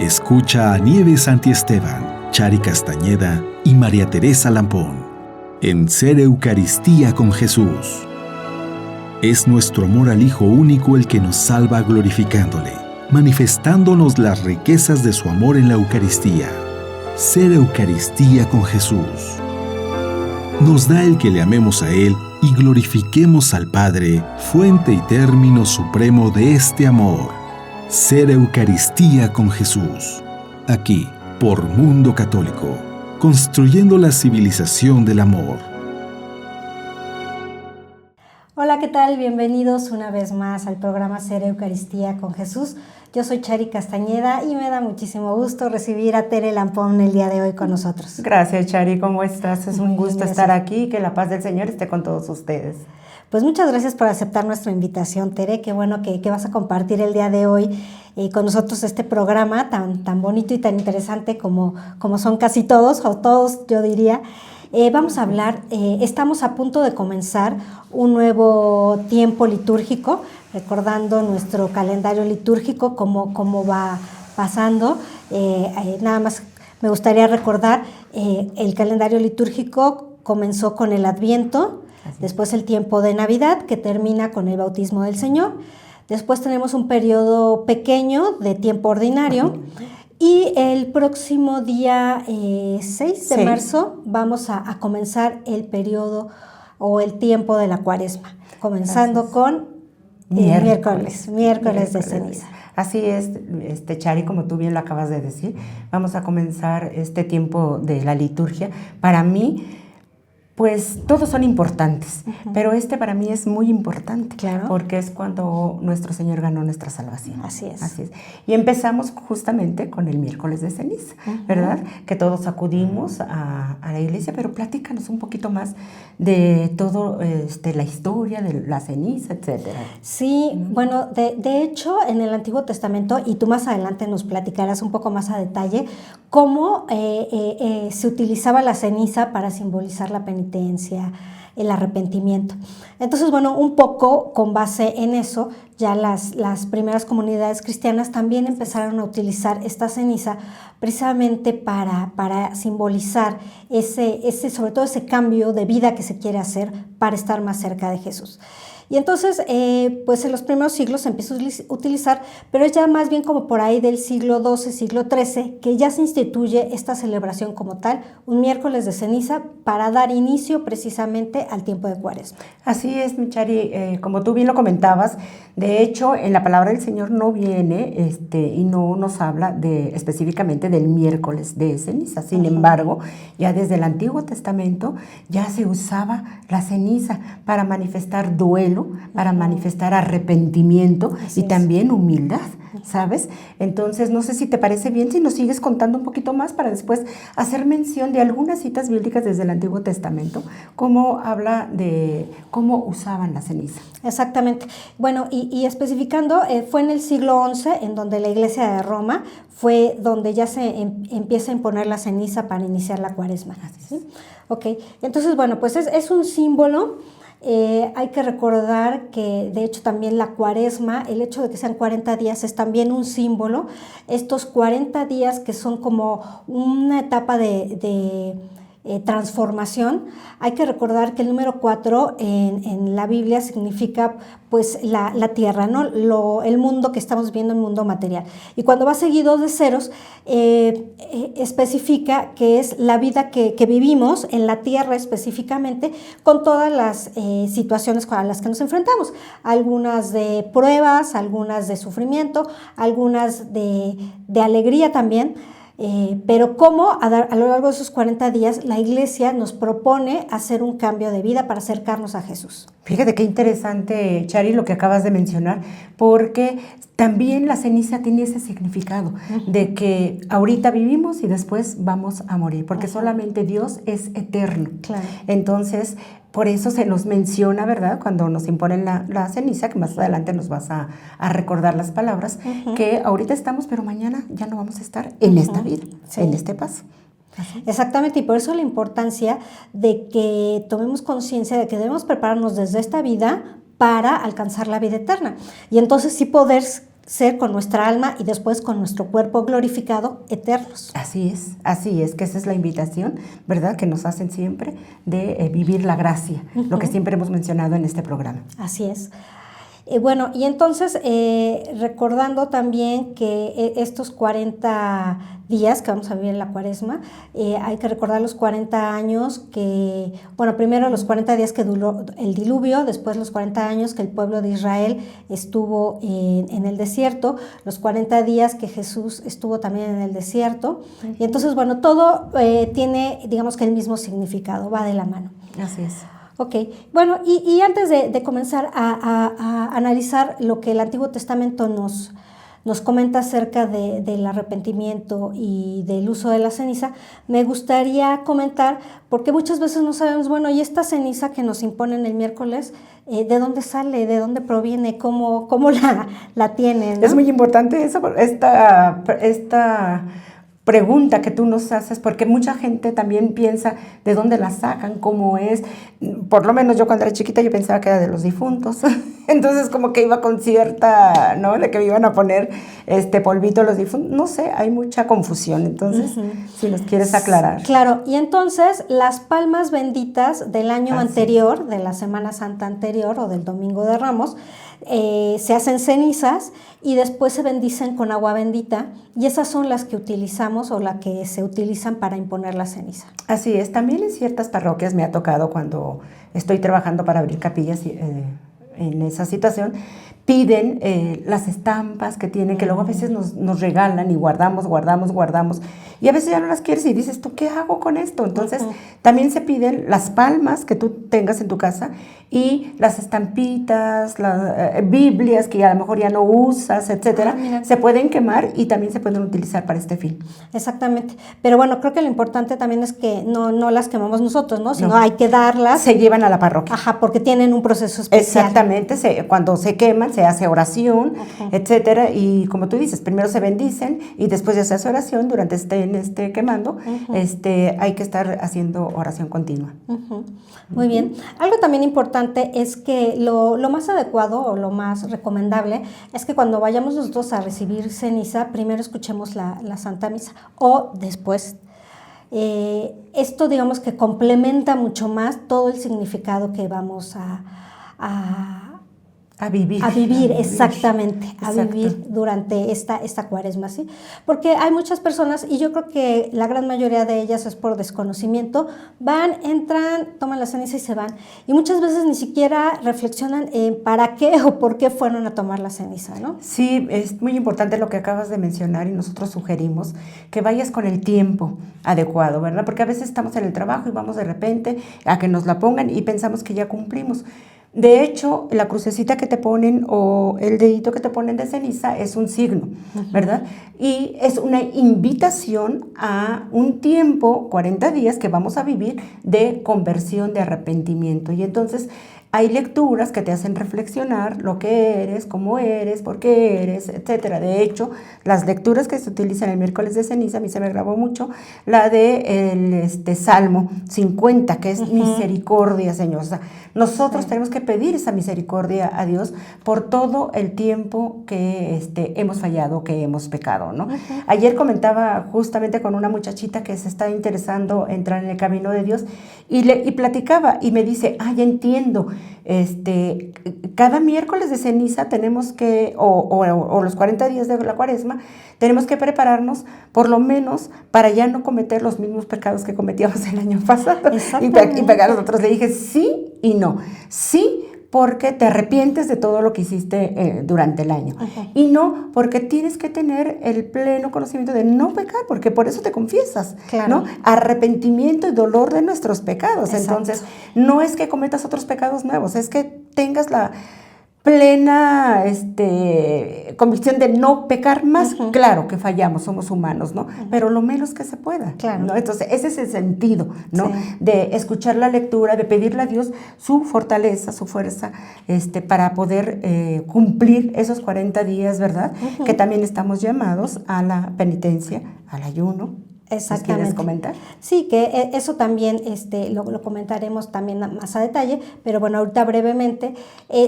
Escucha a Nieves Santiesteban, Chari Castañeda y María Teresa Lampón en Ser Eucaristía con Jesús. Es nuestro amor al Hijo único el que nos salva glorificándole, manifestándonos las riquezas de su amor en la Eucaristía. Ser Eucaristía con Jesús. Nos da el que le amemos a Él y glorifiquemos al Padre, fuente y término supremo de este amor. Ser Eucaristía con Jesús. Aquí, por Mundo Católico, construyendo la civilización del amor. Hola, ¿qué tal? Bienvenidos una vez más al programa Ser Eucaristía con Jesús. Yo soy Chari Castañeda y me da muchísimo gusto recibir a Tere Lampón el día de hoy con nosotros. Gracias, Chari, ¿cómo estás? Es un gusto estar aquí, que la paz del Señor esté con todos ustedes. Pues muchas gracias por aceptar nuestra invitación, Tere. Qué bueno que vas a compartir el día de hoy con nosotros este programa tan bonito y tan interesante como son casi todos, o todos yo diría. Vamos a hablar, estamos a punto de comenzar un nuevo tiempo litúrgico, recordando nuestro calendario litúrgico, cómo va pasando. Nada más me gustaría recordar, el calendario litúrgico comenzó con el Adviento, después el tiempo de Navidad, que termina con el bautismo del Señor. Después tenemos un periodo pequeño de tiempo ordinario. Y el próximo día 6 de marzo vamos a comenzar el periodo o el tiempo de la Cuaresma, comenzando con miércoles de ceniza. Así es, Chari, como tú bien lo acabas de decir, vamos a comenzar este tiempo de la liturgia. Para mí, pues todos son importantes, pero para mí es muy importante, claro, porque es cuando nuestro Señor ganó nuestra salvación. Así es. Y empezamos justamente con el miércoles de ceniza, ¿verdad? Que todos acudimos a la iglesia, pero platícanos un poquito más de todo, la historia de la ceniza, etcétera. Sí, bueno, de hecho, en el Antiguo Testamento, y tú más adelante nos platicarás un poco más a detalle, cómo se utilizaba la ceniza para simbolizar la penitencia, el arrepentimiento. Entonces, bueno, un poco con base en eso, ya las primeras comunidades cristianas también empezaron a utilizar esta ceniza precisamente para simbolizar sobre todo ese cambio de vida que se quiere hacer para estar más cerca de Jesús. Y entonces, pues en los primeros siglos se empieza a utilizar, pero es ya más bien como por ahí del siglo XII, siglo XIII, que ya se instituye esta celebración como tal, un miércoles de ceniza, para dar inicio precisamente al tiempo de Cuaresma. Así es, mi Chari, como tú bien lo comentabas, de hecho, en la palabra del Señor no viene y no nos habla específicamente del miércoles de ceniza. Sin embargo, ya desde el Antiguo Testamento ya se usaba la ceniza para manifestar duelo, para manifestar arrepentimiento y también humildad, ¿sabes? Entonces, no sé si te parece bien si nos sigues contando un poquito más para después hacer mención de algunas citas bíblicas desde el Antiguo Testamento, cómo habla de cómo usaban la ceniza. Exactamente. Bueno, y especificando, fue en el siglo XI en donde la Iglesia de Roma fue donde ya se empieza a imponer la ceniza para iniciar la Cuaresma. ¿Sí? Ok, entonces, bueno, pues es un símbolo. Hay que recordar que de hecho también la Cuaresma, el hecho de que sean 40 días es también un símbolo. Estos 40 días que son como una etapa de transformación. Hay que recordar que el número 4 en la Biblia significa pues la tierra, ¿no? El mundo que estamos viendo, el mundo material. Y cuando va seguido de ceros, especifica que es la vida que vivimos en la tierra específicamente, con todas las situaciones a las que nos enfrentamos. Algunas de pruebas, algunas de sufrimiento, algunas de alegría también. Pero cómo a lo largo de esos 40 días la Iglesia nos propone hacer un cambio de vida para acercarnos a Jesús. Fíjate qué interesante, Chari, lo que acabas de mencionar, porque también la ceniza tiene ese significado de que ahorita vivimos y después vamos a morir, porque solamente Dios es eterno. Claro. Entonces, por eso se nos menciona, ¿verdad?, cuando nos imponen la ceniza, que más adelante nos vas a recordar las palabras, que ahorita estamos, pero mañana ya no vamos a estar en esta vida, en este paso. Así. Exactamente, y por eso la importancia de que tomemos conciencia de que debemos prepararnos desde esta vida para alcanzar la vida eterna. Y entonces sí poder ser con nuestra alma y después con nuestro cuerpo glorificado eternos. Así es, que esa es la invitación, ¿verdad?, que nos hacen siempre de vivir la gracia, lo que siempre hemos mencionado en este programa. Así es. Bueno, y entonces recordando también que estos 40 días que vamos a vivir en la Cuaresma, hay que recordar los 40 años que, bueno, primero los 40 días que duró el diluvio, después los 40 años que el pueblo de Israel estuvo en el desierto, los 40 días que Jesús estuvo también en el desierto, y entonces, bueno, todo tiene, digamos que el mismo significado, va de la mano. Así es. Ok, bueno, y antes de comenzar a analizar lo que el Antiguo Testamento nos comenta acerca del arrepentimiento y del uso de la ceniza, me gustaría comentar, porque muchas veces no sabemos, bueno, y esta ceniza que nos imponen el miércoles, ¿de dónde sale? ¿De dónde proviene? ¿Cómo la tienen? ¿No? Es muy importante eso, esta pregunta que tú nos haces, porque mucha gente también piensa de dónde la sacan, cómo es. Por lo menos yo cuando era chiquita yo pensaba que era de los difuntos. Entonces como que iba con cierta, ¿no?, de que me iban a poner polvito a los difuntos. No sé, hay mucha confusión. Entonces, si nos quieres aclarar. Claro, y entonces las palmas benditas del año anterior, de la Semana Santa anterior o del Domingo de Ramos, se hacen cenizas y después se bendicen con agua bendita, y esas son las que utilizamos o las que se utilizan para imponer la ceniza. Así es, también en ciertas parroquias me ha tocado cuando estoy trabajando para abrir capillas en esa situación, piden las estampas que tienen, que luego a veces nos regalan y guardamos, y a veces ya no las quieres y dices, ¿tú qué hago con esto? Entonces, también se piden las palmas que tú tengas en tu casa y las estampitas, las Biblias que a lo mejor ya no usas, etcétera, se pueden quemar y también se pueden utilizar para este fin. Exactamente, pero bueno, creo que lo importante también es que no las quemamos nosotros, ¿no? Sino hay que darlas. Se llevan a la parroquia. Ajá, porque tienen un proceso especial. Exactamente, cuando se queman se hace oración, etcétera, y como tú dices, primero se bendicen y después ya se hace oración. Durante quemando, hay que estar haciendo oración continua. Muy bien. Algo también importante es que lo más adecuado o lo más recomendable es que cuando vayamos nosotros a recibir ceniza, primero escuchemos la Santa Misa o después. Esto, digamos, que complementa mucho más todo el significado que vamos a vivir, exactamente, a vivir durante esta Cuaresma, ¿sí? Porque hay muchas personas, y yo creo que la gran mayoría de ellas es por desconocimiento, van, entran, toman la ceniza y se van, y muchas veces ni siquiera reflexionan en para qué o por qué fueron a tomar la ceniza, ¿no? Sí, es muy importante lo que acabas de mencionar, y nosotros sugerimos que vayas con el tiempo adecuado, ¿verdad? Porque a veces estamos en el trabajo y vamos de repente a que nos la pongan y pensamos que ya cumplimos. De hecho, la crucecita que te ponen o el dedito que te ponen de ceniza es un signo, ¿verdad? Y es una invitación a un tiempo, 40 días, que vamos a vivir de conversión, de arrepentimiento. Y entonces hay lecturas que te hacen reflexionar lo que eres, cómo eres, por qué eres, etcétera. De hecho, las lecturas que se utilizan el miércoles de ceniza, a mí se me grabó mucho, la de el Salmo 50, que es misericordia, Señor. O sea, nosotros tenemos que pedir esa misericordia a Dios por todo el tiempo que hemos fallado, que hemos pecado, ¿no? Ayer comentaba justamente con una muchachita que se está interesando entrar en el camino de Dios y platicaba y me dice, ya entiendo, cada miércoles de ceniza tenemos que, o los 40 días de la Cuaresma, tenemos que prepararnos por lo menos para ya no cometer los mismos pecados que cometíamos el año pasado y pegar a nosotros. Le dije sí y no. Sí, porque te arrepientes de todo lo que hiciste durante el año. Y no, porque tienes que tener el pleno conocimiento de no pecar, porque por eso te confiesas, ¿no? Arrepentimiento y dolor de nuestros pecados. Exacto. Entonces, no es que cometas otros pecados nuevos, es que tengas la plena convicción de no pecar más. Claro que fallamos, somos humanos, ¿no? Pero lo menos que se pueda, ¿no? Entonces, ese es el sentido, ¿no? De escuchar la lectura, de pedirle a Dios su fortaleza, su fuerza, para poder cumplir esos 40 días, ¿verdad? Que también estamos llamados a la penitencia, al ayuno. Exactamente. ¿Quieres comentar? Sí, que eso también lo comentaremos también más a detalle, pero bueno, ahorita brevemente,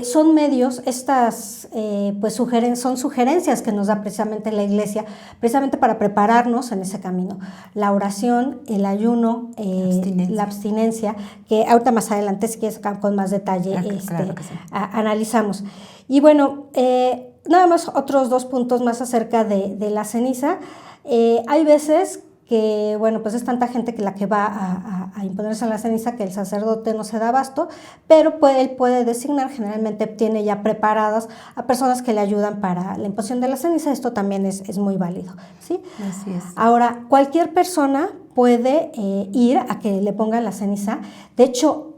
son medios, estas pues son sugerencias que nos da precisamente la Iglesia, precisamente para prepararnos en ese camino. La oración, el ayuno, la abstinencia, que ahorita más adelante, si quieres, con más detalle, claro que sí. Analizamos. Y bueno, nada más otros 2 puntos más acerca de la ceniza. Hay veces que, bueno, pues es tanta gente que la que va a imponerse en la ceniza que el sacerdote no se da abasto, pero él puede designar, generalmente tiene ya preparadas a personas que le ayudan para la imposición de la ceniza. Esto también es muy válido, ¿sí? Así es. Ahora, cualquier persona puede ir a que le pongan la ceniza. De hecho,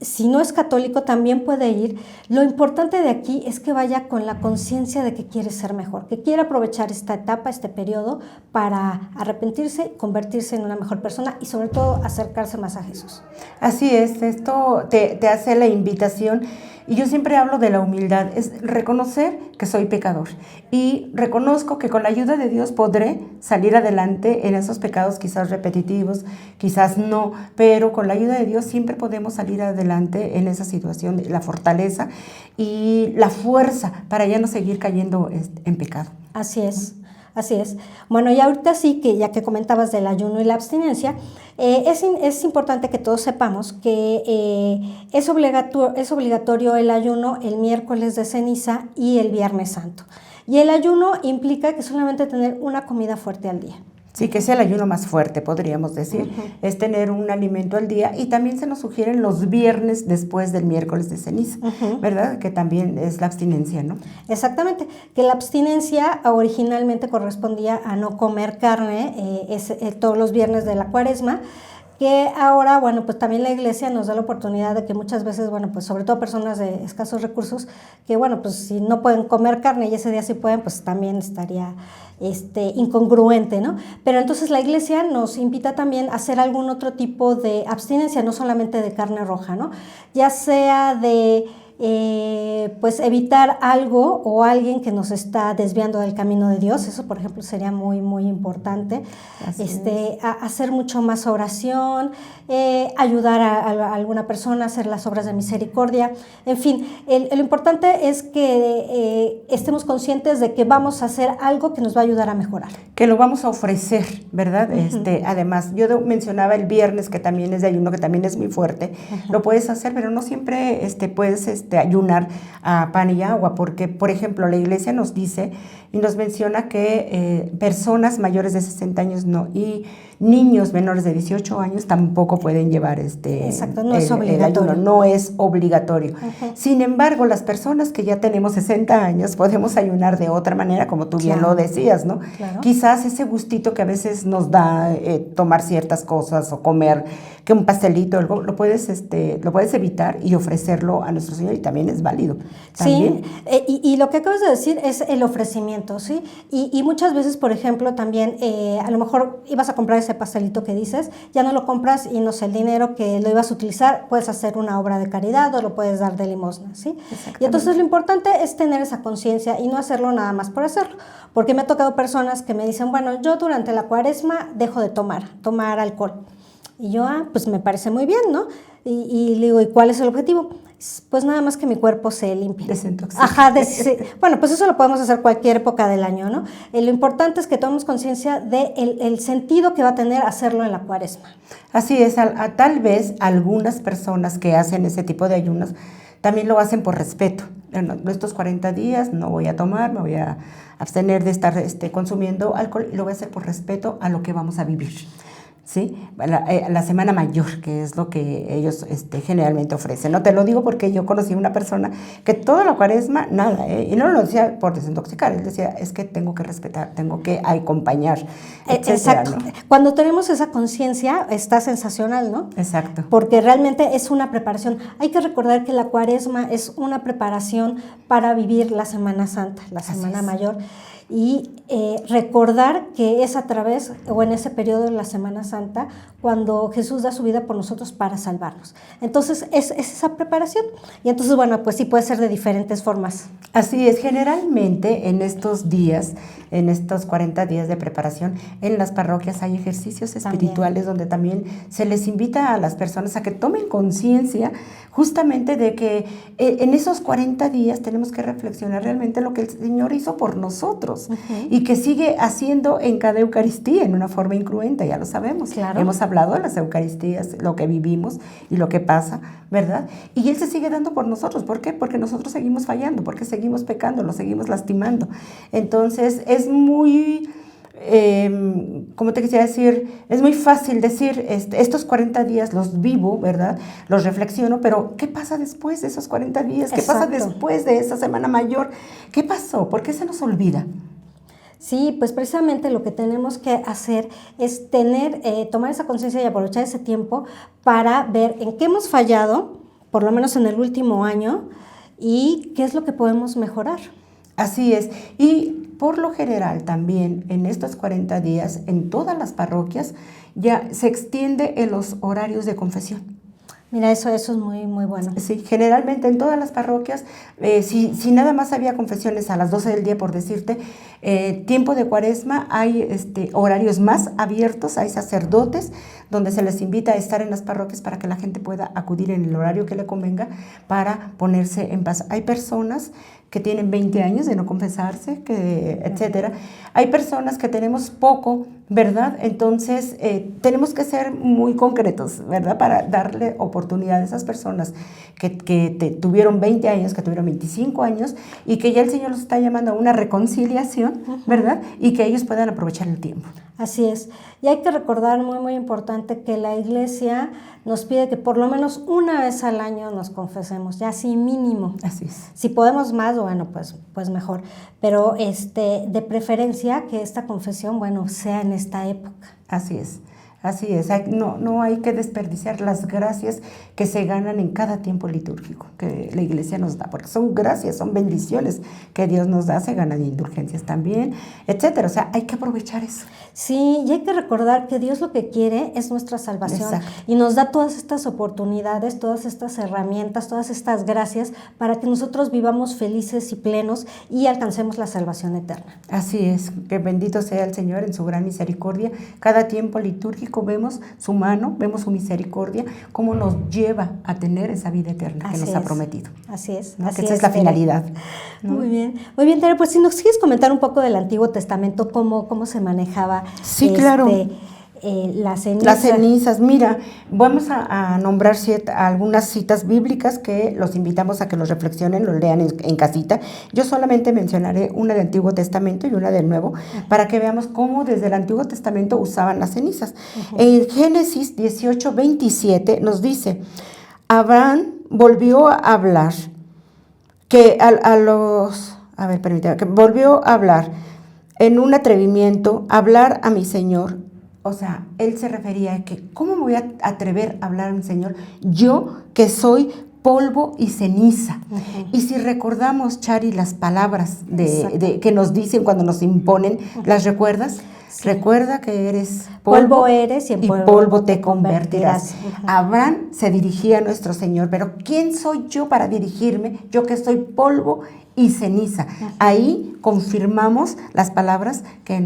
si no es católico, también puede ir. Lo importante de aquí es que vaya con la conciencia de que quiere ser mejor, que quiere aprovechar esta etapa, este periodo, para arrepentirse, convertirse en una mejor persona y sobre todo acercarse más a Jesús. Así es, esto te hace la invitación. Y yo siempre hablo de la humildad, es reconocer que soy pecador y reconozco que con la ayuda de Dios podré salir adelante en esos pecados quizás repetitivos, quizás no, pero con la ayuda de Dios siempre podemos salir adelante en esa situación, la fortaleza y la fuerza para ya no seguir cayendo en pecado. Así es. Así es. Bueno, y ahorita sí, que ya que comentabas del ayuno y la abstinencia, es importante que todos sepamos que es obligatorio el ayuno el miércoles de ceniza y el viernes santo. Y el ayuno implica que solamente tener una comida fuerte al día. Sí, que es el ayuno más fuerte, podríamos decir, es tener un alimento al día, y también se nos sugieren los viernes después del miércoles de ceniza, ¿verdad? Que también es la abstinencia, ¿no? Exactamente, que la abstinencia originalmente correspondía a no comer carne todos los viernes de la Cuaresma, que ahora, bueno, pues también la Iglesia nos da la oportunidad de que muchas veces, bueno, pues sobre todo personas de escasos recursos, que bueno, pues si no pueden comer carne y ese día sí pueden, pues también estaría incongruente, ¿no? Pero entonces la Iglesia nos invita también a hacer algún otro tipo de abstinencia, no solamente de carne roja, ¿no? Ya sea de pues evitar algo o alguien que nos está desviando del camino de Dios. Eso, por ejemplo, sería muy, muy importante. A hacer mucho más oración, ayudar a alguna persona a hacer las obras de misericordia. En fin, lo importante es que estemos conscientes de que vamos a hacer algo que nos va a ayudar a mejorar. Que lo vamos a ofrecer, ¿verdad? Además, yo mencionaba el viernes, que también es de ayuno, que también es muy fuerte. Lo puedes hacer, pero no siempre puedes ayunar a pan y agua, porque, por ejemplo, la Iglesia nos dice y nos menciona que personas mayores de 60 años no, y niños menores de 18 años tampoco pueden llevar Exacto, no es obligatorio. el ayuno, no es obligatorio. Sin embargo, las personas que ya tenemos 60 años podemos ayunar de otra manera, como tú bien lo decías, ¿no? Claro. Quizás ese gustito que a veces nos da tomar ciertas cosas o comer, que un pastelito, algo, lo puedes evitar y ofrecerlo a nuestro Señor, y también es válido. ¿También? Sí, y lo que acabas de decir es el ofrecimiento, ¿sí? Y muchas veces, por ejemplo, también a lo mejor ibas a comprar ese pastelito que dices, ya no lo compras y no sé, el dinero que lo ibas a utilizar, puedes hacer una obra de caridad o lo puedes dar de limosna, ¿sí? Y entonces lo importante es tener esa conciencia y no hacerlo nada más por hacerlo, porque me ha tocado personas que me dicen, bueno, yo durante la Cuaresma dejo de tomar alcohol. Y yo, pues me parece muy bien, ¿no? Y le digo, ¿y cuál es el objetivo? Pues nada más que mi cuerpo se limpie. Desintoxica. Ajá, bueno, pues eso lo podemos hacer cualquier época del año, ¿no? Lo importante es que tomemos conciencia del sentido que va a tener hacerlo en la Cuaresma. Así es, tal vez algunas personas que hacen ese tipo de ayunos también lo hacen por respeto. Bueno, estos 40 días no voy a tomar, me voy a abstener de estar consumiendo alcohol, y lo voy a hacer por respeto a lo que vamos a vivir. ¿Sí? La Semana Mayor, que es lo que ellos generalmente ofrecen. No te lo digo porque yo conocí a una persona que toda la Cuaresma, nada, y no lo decía por desintoxicar, él decía, es que tengo que respetar, tengo que acompañar, etcétera, exacto. ¿no? Cuando tenemos esa conciencia, está sensacional, ¿no? Exacto. Porque realmente es una preparación. Hay que recordar que la Cuaresma es una preparación para vivir la Semana Santa, la Semana Mayor. y recordar que es a través o en ese periodo de la Semana Santa cuando Jesús da su vida por nosotros para salvarnos. Entonces es esa preparación y entonces bueno, pues sí puede ser de diferentes formas. Así es, generalmente en estos días, en estos 40 días de preparación, en las parroquias hay ejercicios espirituales donde también se les invita a las personas a que tomen conciencia justamente de que en esos 40 días tenemos que reflexionar realmente lo que el Señor hizo por nosotros y que sigue haciendo en cada Eucaristía en una forma incruenta, ya lo sabemos. Claro. Hemos hablado de las Eucaristías, lo que vivimos y lo que pasa, ¿verdad? Y Él se sigue dando por nosotros. ¿Por qué? Porque nosotros seguimos fallando, porque seguimos pecando, lo seguimos lastimando. Entonces es muy... como te quisiera decir, es muy fácil decir, estos 40 días los vivo, ¿verdad? Los reflexiono, pero ¿qué pasa después de esos 40 días? ¿Qué pasa después de esa Semana Mayor? ¿Qué pasó? ¿Por qué se nos olvida? Sí, pues precisamente lo que tenemos que hacer es tomar esa conciencia y aprovechar ese tiempo para ver en qué hemos fallado, por lo menos en el último año, y qué es lo que podemos mejorar. Así es, y por lo general también en estos 40 días en todas las parroquias ya se extiende en los horarios de confesión. Mira, eso es muy, muy bueno. Sí, generalmente en todas las parroquias, si nada más había confesiones a las 12 del día, por decirte, tiempo de Cuaresma, hay horarios más abiertos, hay sacerdotes donde se les invita a estar en las parroquias para que la gente pueda acudir en el horario que le convenga para ponerse en paz. Hay personas que tienen 20 años de no confesarse, etcétera. Hay personas que tenemos poco, ¿verdad? Entonces, tenemos que ser muy concretos, ¿verdad? Para darle oportunidad a esas personas que tuvieron 20 años, que tuvieron 25 años y que ya el Señor los está llamando a una reconciliación, ¿verdad? Y que ellos puedan aprovechar el tiempo. Así es. Y hay que recordar, muy, muy importante, que la Iglesia nos pide que por lo menos una vez al año nos confesemos, ya así mínimo. Así es. Si podemos más, bueno, pues mejor. Pero de preferencia que esta confesión, bueno, sea en esta época. Así es. Así es, no hay que desperdiciar las gracias que se ganan en cada tiempo litúrgico que la Iglesia nos da, porque son gracias, son bendiciones que Dios nos da, se ganan indulgencias también, etcétera. O sea, hay que aprovechar eso. Sí, y hay que recordar que Dios lo que quiere es nuestra salvación. Exacto. Y nos da todas estas oportunidades, todas estas herramientas, todas estas gracias para que nosotros vivamos felices y plenos y alcancemos la salvación eterna. Así es, que bendito sea el Señor en su gran misericordia. Cada tiempo litúrgico vemos su mano, vemos su misericordia, cómo nos lleva a tener esa vida eterna que nos ha prometido. Así es. ¿No? Esa es la finalidad, ¿no? Muy bien, Tere, pues si nos quieres comentar un poco del Antiguo Testamento, cómo se manejaba. Sí, claro. Las cenizas. Las cenizas, mira, vamos a nombrar algunas citas bíblicas que los invitamos a que los reflexionen, los lean en casita. Yo solamente mencionaré una del Antiguo Testamento y una del Nuevo, para que veamos cómo desde el Antiguo Testamento usaban las cenizas. En Génesis 18:27 nos dice, Abraham volvió a hablar, que volvió a hablar en un atrevimiento, hablar a mi Señor. O sea, él se refería a que, ¿cómo me voy a atrever a hablar a mi Señor? Yo que soy polvo y ceniza. Y si recordamos, Chari, las palabras que nos dicen cuando nos imponen, ¿las recuerdas? Sí. Recuerda que eres polvo eres y en polvo te convertirás. Abraham se dirigía a nuestro Señor, pero ¿quién soy yo para dirigirme? Yo que soy polvo y ceniza. Ahí confirmamos las palabras que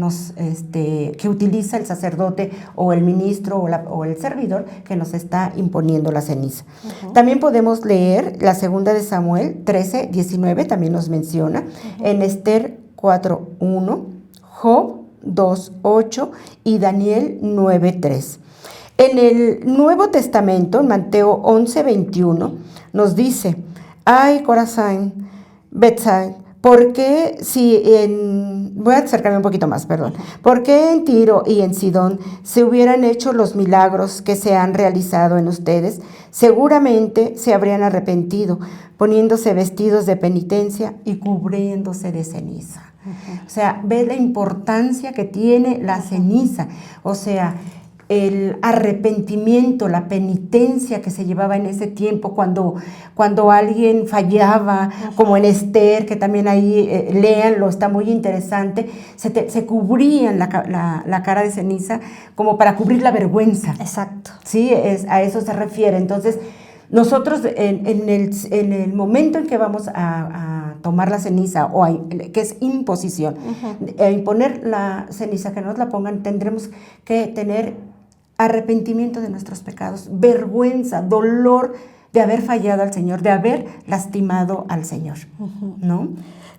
utiliza el sacerdote o el ministro o el servidor que nos está imponiendo la ceniza. También podemos leer la segunda de Samuel 13:19, también nos menciona, en Esther 4:1, Job 2:8 y Daniel 9:3. En el Nuevo Testamento, en Mateo 11:21, nos dice, ay, Corazán, Bethsaida, ¿por qué voy a acercarme un poquito más, perdón. ¿Por qué en Tiro y en Sidón se hubieran hecho los milagros que se han realizado en ustedes? Seguramente se habrían arrepentido, poniéndose vestidos de penitencia y cubriéndose de ceniza. O sea, ves la importancia que tiene la ceniza. O sea, el arrepentimiento, la penitencia que se llevaba en ese tiempo cuando alguien fallaba, como en Esther, que también ahí léanlo, está muy interesante, se cubrían la cara de ceniza como para cubrir la vergüenza. Exacto. Sí, a eso se refiere. Entonces, nosotros en el momento en que vamos a tomar la ceniza, que es imposición, imponer la ceniza, que nos la pongan, tendremos que tener arrepentimiento de nuestros pecados, vergüenza, dolor de haber fallado al Señor, de haber lastimado al Señor, ¿no?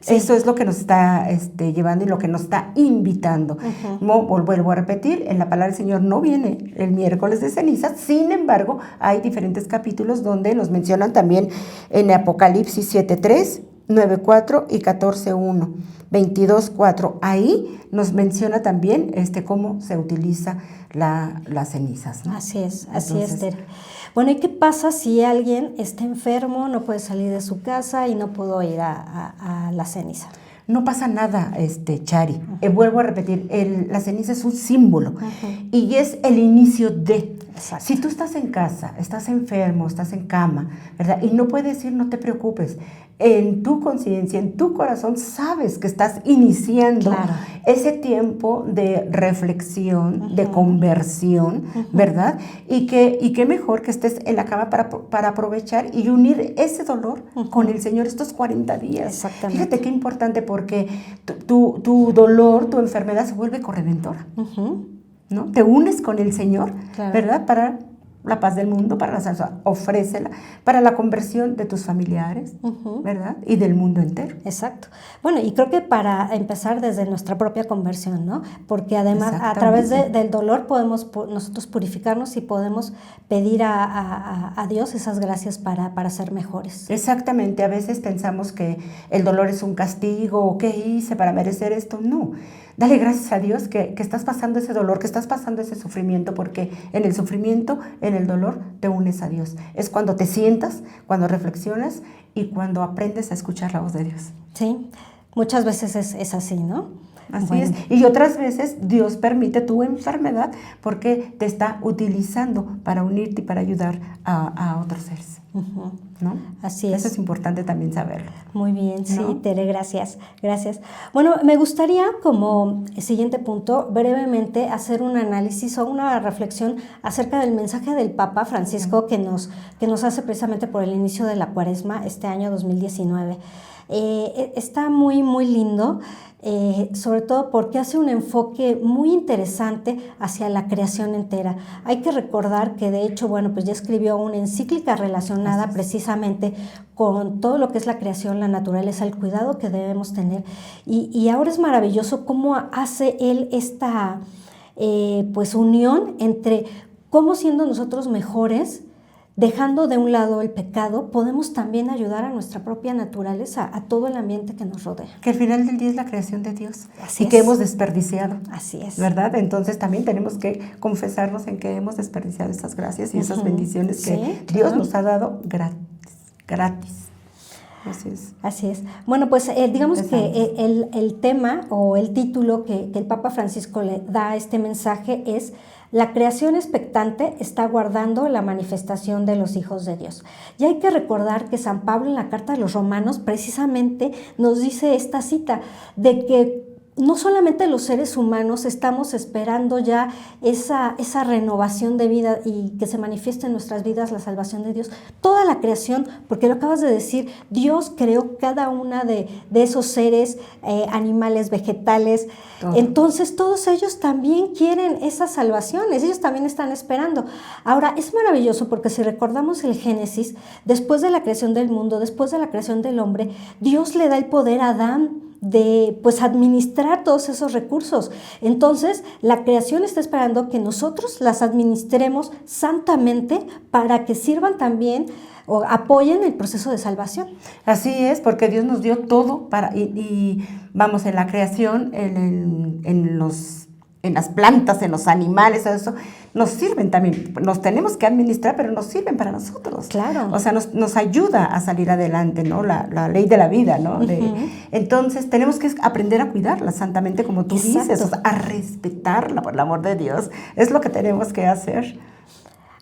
Sí. Eso es lo que nos está llevando y lo que nos está invitando. Vuelvo a repetir, en la palabra del Señor no viene el miércoles de ceniza, sin embargo, hay diferentes capítulos donde nos mencionan también en Apocalipsis 7:3, 9:4 y 14:1, 22:4. Ahí nos menciona también cómo se utiliza las cenizas, ¿no? Así es, Tere. Bueno, ¿y qué pasa si alguien está enfermo, no puede salir de su casa y no pudo ir a la ceniza? No pasa nada, Chari. Vuelvo a repetir, la ceniza es un símbolo y es el inicio de. Exacto. Si tú estás en casa, estás enfermo, estás en cama, ¿verdad? Y no puedes ir, no te preocupes. En tu conciencia, en tu corazón, sabes que estás iniciando ese tiempo de reflexión, de conversión, ¿verdad? Y qué mejor que estés en la cama para aprovechar y unir ese dolor con el Señor estos 40 días. Exactamente. Fíjate qué importante, porque tu dolor, tu enfermedad se vuelve corredentora, ¿no? Te unes con el Señor, ¿verdad? Para la paz del mundo, para la salvación, ofrécela para la conversión de tus familiares, ¿verdad? Y del mundo entero. Exacto. Bueno, y creo que para empezar desde nuestra propia conversión, ¿no? Porque además a través del dolor podemos nosotros purificarnos y podemos pedir a Dios esas gracias para ser mejores. Exactamente. A veces pensamos que el dolor es un castigo, o ¿qué hice para merecer esto? No. Dale gracias a Dios que estás pasando ese dolor, que estás pasando ese sufrimiento, porque en el sufrimiento, en el dolor, te unes a Dios. Es cuando te sientas, cuando reflexionas y cuando aprendes a escuchar la voz de Dios. Sí, muchas veces es así, ¿no? Así es. Y otras veces Dios permite tu enfermedad porque te está utilizando para unirte y para ayudar a otros seres. ¿No? Así es. Eso es importante también saberlo. Muy bien, sí, ¿no? Tere, gracias. Bueno, me gustaría como siguiente punto brevemente hacer un análisis o una reflexión acerca del mensaje del Papa Francisco que nos hace precisamente por el inicio de la Cuaresma este año 2019. Está muy, muy lindo. Sobre todo porque hace un enfoque muy interesante hacia la creación entera. Hay que recordar que de hecho, pues ya escribió una encíclica relacionada precisamente con todo lo que es la creación, la naturaleza, el cuidado que debemos tener. Y ahora es maravilloso cómo hace él esta unión entre cómo siendo nosotros mejores, dejando de un lado el pecado, podemos también ayudar a nuestra propia naturaleza, a todo el ambiente que nos rodea. Que al final del día es la creación de Dios. Así es. Que hemos desperdiciado. Así es. ¿Verdad? Entonces también tenemos que confesarnos en que hemos desperdiciado esas gracias y esas bendiciones que Dios nos ha dado gratis. Así es. Bueno, pues digamos que el tema o el título que el Papa Francisco le da a este mensaje es: la creación expectante está aguardando la manifestación de los hijos de Dios. Y hay que recordar que San Pablo en la carta a los Romanos precisamente nos dice esta cita de que no solamente los seres humanos estamos esperando ya esa renovación de vida y que se manifieste en nuestras vidas la salvación de Dios, toda la creación, porque lo acabas de decir, Dios creó cada una de esos seres, animales, vegetales. Todo. Entonces todos ellos también quieren esas salvaciones, ellos también están esperando. Ahora, es maravilloso porque si recordamos el Génesis, después de la creación del mundo, después de la creación del hombre, Dios le da el poder a Adán de administrar todos esos recursos. Entonces, la creación está esperando que nosotros las administremos santamente para que sirvan también o apoyen el proceso de salvación. Así es, porque Dios nos dio todo para, y vamos, en la creación, en los en las plantas, en los animales, todo eso, nos sirven también, nos tenemos que administrar, pero nos sirven para nosotros. Claro. O sea, nos ayuda a salir adelante, ¿no? La ley de la vida, ¿no? Entonces, tenemos que aprender a cuidarla santamente, como tú dices, o sea, a respetarla, por el amor de Dios. Es lo que tenemos que hacer.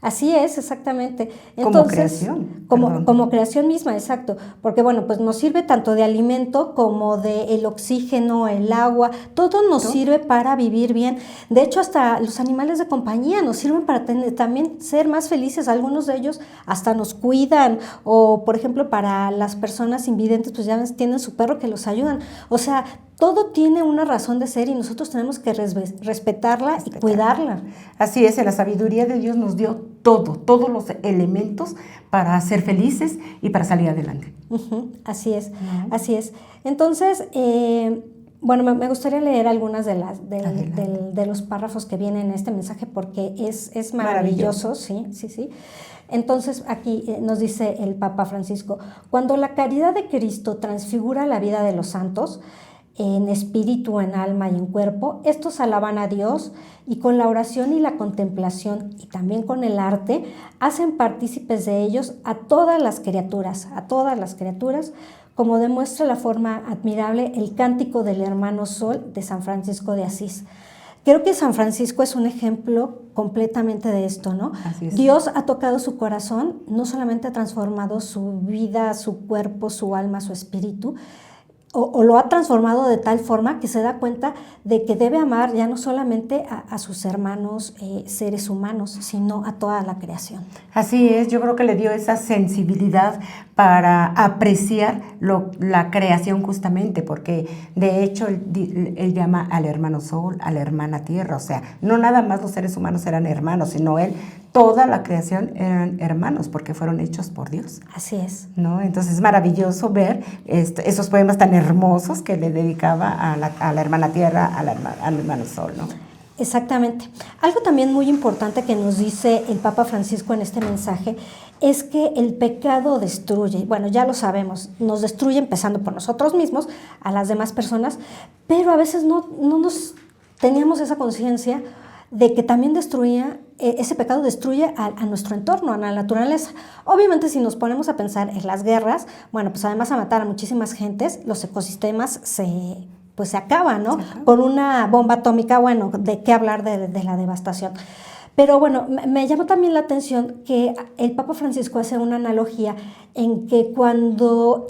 Así es, exactamente. Entonces, como creación. Como creación misma, exacto. Porque bueno, pues nos sirve tanto de alimento como de el oxígeno, el agua, todo nos sirve para vivir bien. De hecho, hasta los animales de compañía nos sirven para también ser más felices. Algunos de ellos hasta nos cuidan. O, por ejemplo, para las personas invidentes, pues ya tienen su perro que los ayudan. O sea, todo tiene una razón de ser y nosotros tenemos que respetarla y cuidarla. Así es, en la sabiduría de Dios nos dio todos los elementos para ser felices y para salir adelante. Así es, así es. Entonces, bueno, me gustaría leer algunas de los párrafos que vienen en este mensaje porque es maravilloso, sí. Entonces, aquí nos dice el Papa Francisco, cuando la caridad de Cristo transfigura la vida de los santos, en espíritu, en alma y en cuerpo, estos alaban a Dios y con la oración y la contemplación y también con el arte hacen partícipes de ellos a todas las criaturas, como demuestra la forma admirable el cántico del hermano Sol de San Francisco de Asís. Creo que San Francisco es un ejemplo completamente de esto, ¿no? Así es. Dios ha tocado su corazón, no solamente ha transformado su vida, su cuerpo, su alma, su espíritu, o lo ha transformado de tal forma que se da cuenta de que debe amar ya no solamente a sus hermanos seres humanos, sino a toda la creación. Así es, yo creo que le dio esa sensibilidad para apreciar la creación justamente, porque de hecho él llama al hermano Sol, a la hermana Tierra, o sea, no nada más los seres humanos eran hermanos, sino toda la creación eran hermanos, porque fueron hechos por Dios. Así es. ¿No? Entonces es maravilloso ver esos poemas tan hermosos que le dedicaba a la hermana Tierra, al hermano Sol, ¿no? Exactamente. Algo también muy importante que nos dice el Papa Francisco en este mensaje es que el pecado destruye. Bueno, ya lo sabemos, nos destruye empezando por nosotros mismos, a las demás personas, pero a veces no nos teníamos esa conciencia de que también ese pecado destruye a nuestro entorno, a la naturaleza. Obviamente, si nos ponemos a pensar en las guerras, bueno, pues además a matar a muchísimas gentes, los ecosistemas se acaban, ¿no? Por una bomba atómica, bueno, ¿de qué hablar de la devastación? Pero bueno, me llamó también la atención que el Papa Francisco hace una analogía en que cuando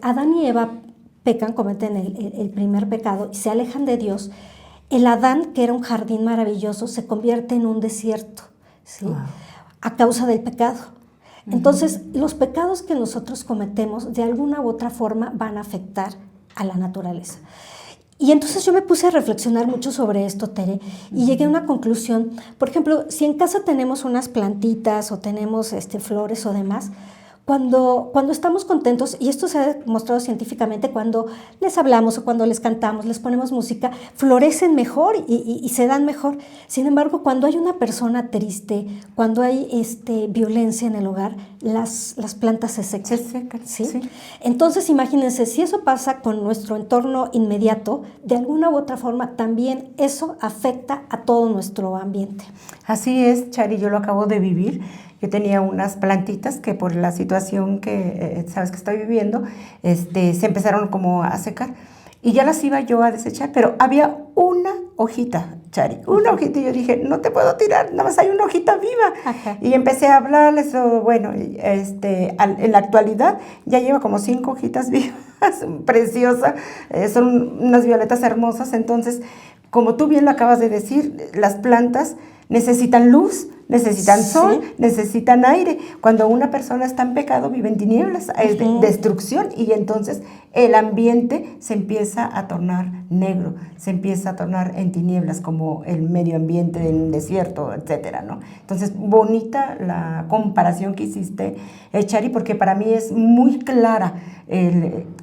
Adán y Eva pecan, cometen el primer pecado y se alejan de Dios, el Adán, que era un jardín maravilloso, se convierte en un desierto, ¿sí? Wow. A causa del pecado. Entonces, los pecados que nosotros cometemos, de alguna u otra forma, van a afectar a la naturaleza. Y entonces yo me puse a reflexionar mucho sobre esto, Tere, y llegué a una conclusión. Por ejemplo, si en casa tenemos unas plantitas o tenemos flores o demás, cuando estamos contentos, y esto se ha demostrado científicamente, cuando les hablamos o cuando les cantamos, les ponemos música, florecen mejor y se dan mejor. Sin embargo, cuando hay una persona triste, cuando hay violencia en el hogar, las plantas se secan. ¿Sí? Sí. Entonces, imagínense, si eso pasa con nuestro entorno inmediato, de alguna u otra forma, también eso afecta a todo nuestro ambiente. Así es, Chari, yo lo acabo de vivir. Yo tenía unas plantitas que por la situación que sabes que estoy viviendo, se empezaron como a secar y ya las iba yo a desechar, pero había una hojita, Chari, una hojita, y yo dije, no te puedo tirar, nada más hay una hojita viva. Ajá. Y empecé a hablarles, bueno, en la actualidad ya lleva como 5 hojitas vivas, preciosas, son unas violetas hermosas. Entonces, como tú bien lo acabas de decir, las plantas necesitan luz, necesitan sol, necesitan aire. Cuando una persona está en pecado, vive en tinieblas, es destrucción, y entonces el ambiente se empieza a tornar negro, se empieza a tornar en tinieblas, como el medio ambiente de un desierto, etcétera, ¿no? Entonces, bonita la comparación que hiciste, Chari, porque para mí es muy clara.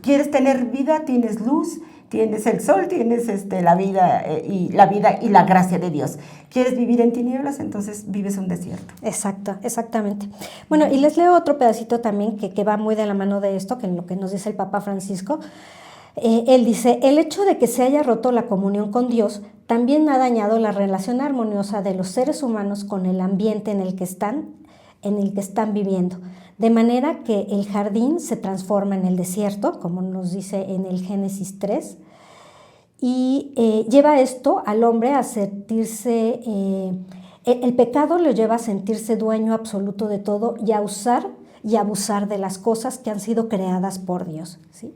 ¿Quieres tener vida? Tienes luz, tienes el sol, tienes la vida y la gracia de Dios. ¿Quieres vivir en tinieblas? Entonces vives un desierto. Exacto, exactamente. Bueno, y les leo otro pedacito también que va muy de la mano de esto, que es lo que nos dice el Papa Francisco. Él dice, el hecho de que se haya roto la comunión con Dios también ha dañado la relación armoniosa de los seres humanos con el ambiente en el que están viviendo, de manera que el jardín se transforma en el desierto, como nos dice en el Génesis 3, y lleva esto al hombre a sentirse, el pecado lo lleva a sentirse dueño absoluto de todo y a usar y abusar de las cosas que han sido creadas por Dios, ¿sí?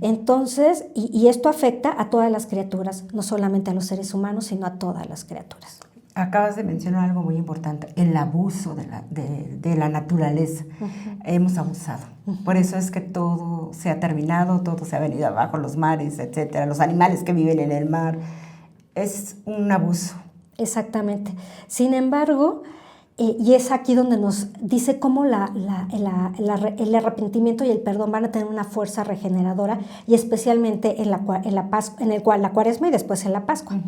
Entonces, y esto afecta a todas las criaturas, no solamente a los seres humanos, sino a todas las criaturas. Acabas de mencionar algo muy importante, el abuso de la naturaleza. Hemos abusado. Por eso es que todo se ha terminado, todo se ha venido abajo, los mares, etcétera, los animales que viven en el mar. Es un abuso. Exactamente. Sin embargo, y es aquí donde nos dice cómo el arrepentimiento y el perdón van a tener una fuerza regeneradora, y especialmente en la Cuaresma y después en la Pascua.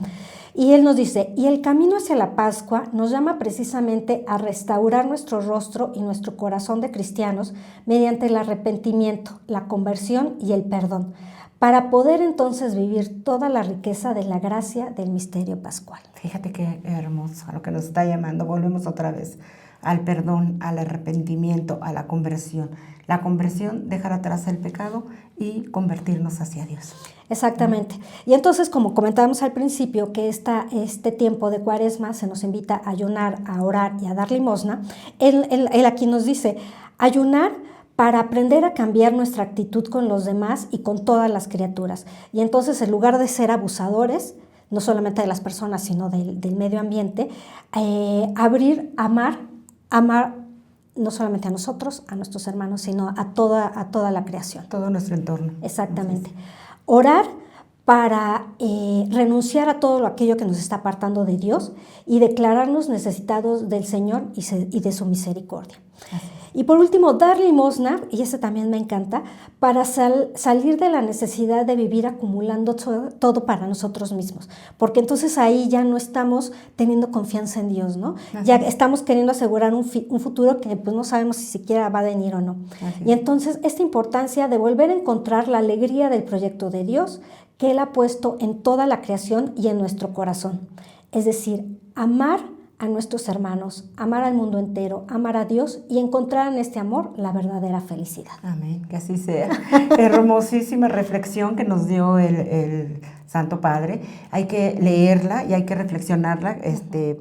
Y él nos dice, y el camino hacia la Pascua nos llama precisamente a restaurar nuestro rostro y nuestro corazón de cristianos mediante el arrepentimiento, la conversión y el perdón, para poder entonces vivir toda la riqueza de la gracia del misterio pascual. Fíjate qué hermoso a lo que nos está llamando. Volvemos otra vez al perdón, al arrepentimiento, a la conversión. La conversión, dejar atrás el pecado y convertirnos hacia Dios. Exactamente. Y entonces, como comentábamos al principio, que este tiempo de Cuaresma se nos invita a ayunar, a orar y a dar limosna, él aquí nos dice, ayunar para aprender a cambiar nuestra actitud con los demás y con todas las criaturas. Y entonces, en lugar de ser abusadores, no solamente de las personas, sino del medio ambiente, amar no solamente a nosotros, a nuestros hermanos, sino a toda la creación. Todo nuestro entorno. Exactamente. Orar para renunciar a todo aquello que nos está apartando de Dios y declararnos necesitados del Señor y de su misericordia. Y por último, dar limosna, y ese también me encanta, para salir de la necesidad de vivir acumulando todo para nosotros mismos, porque entonces ahí ya no estamos teniendo confianza en Dios, ¿no? Ya estamos queriendo asegurar un futuro que pues no sabemos si siquiera va a venir o no. Y entonces esta importancia de volver a encontrar la alegría del proyecto de Dios que Él ha puesto en toda la creación y en nuestro corazón. Es decir, amar a nuestros hermanos, amar al mundo entero, amar a Dios y encontrar en este amor la verdadera felicidad. Amén, que así sea. Hermosísima reflexión que nos dio el Santo Padre. Hay que leerla y hay que reflexionarla,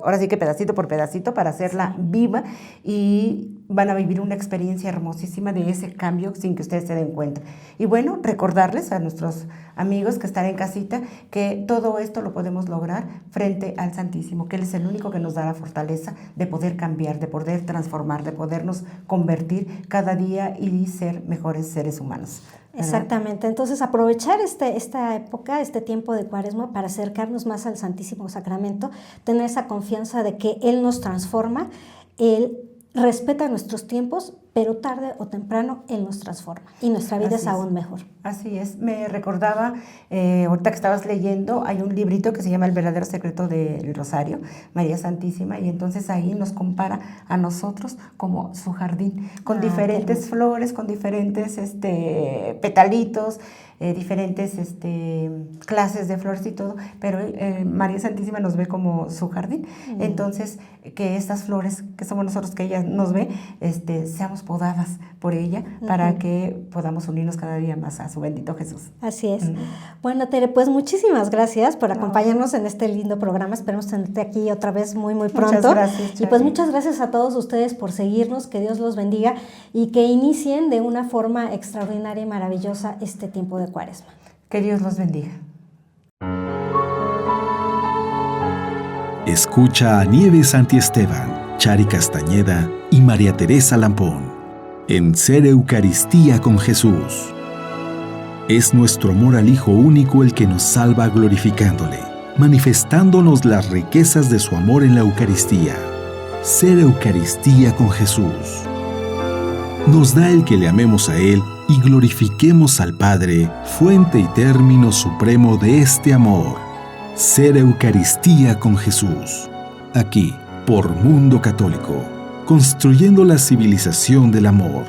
ahora sí que pedacito por pedacito, para hacerla viva, y van a vivir una experiencia hermosísima de ese cambio sin que ustedes se den cuenta. Y bueno, recordarles a nuestros amigos que están en casita que todo esto lo podemos lograr frente al Santísimo, que Él es el único que nos da la fortaleza de poder cambiar, de poder transformar, de podernos convertir cada día y ser mejores seres humanos. ¿Verdad? Exactamente. Entonces, aprovechar esta época, este tiempo de Cuaresma, para acercarnos más al Santísimo Sacramento, tener esa confianza de que Él nos transforma, Él respeta nuestros tiempos, pero tarde o temprano Él nos transforma y nuestra vida es aún mejor. Así es. Me recordaba, ahorita que estabas leyendo, hay un librito que se llama El verdadero secreto del Rosario, María Santísima, y entonces ahí nos compara a nosotros como su jardín, con diferentes flores, con diferentes petalitos, diferentes clases de flores y todo, pero María Santísima nos ve como su jardín. Entonces, que estas flores que somos nosotros, que ella nos ve, seamos podadas por ella para que podamos unirnos cada día más a su bendito Jesús. Así es. Bueno, Tere, pues muchísimas gracias por acompañarnos en este lindo programa. Esperemos tenerte aquí otra vez muy, muy pronto. Muchas gracias, Chari. Y pues muchas gracias a todos ustedes por seguirnos, que Dios los bendiga y que inicien de una forma extraordinaria y maravillosa este tiempo de Cuaresma. Que Dios los bendiga. Escucha a Nieves Santiesteban, Chari Castañeda y María Teresa Lampón en Ser Eucaristía con Jesús. Es nuestro amor al Hijo único el que nos salva glorificándole, manifestándonos las riquezas de su amor en la Eucaristía. Ser Eucaristía con Jesús nos da el que le amemos a Él y glorifiquemos al Padre, fuente y término supremo de este amor. Ser Eucaristía con Jesús. Aquí, por Mundo Católico, construyendo la civilización del amor.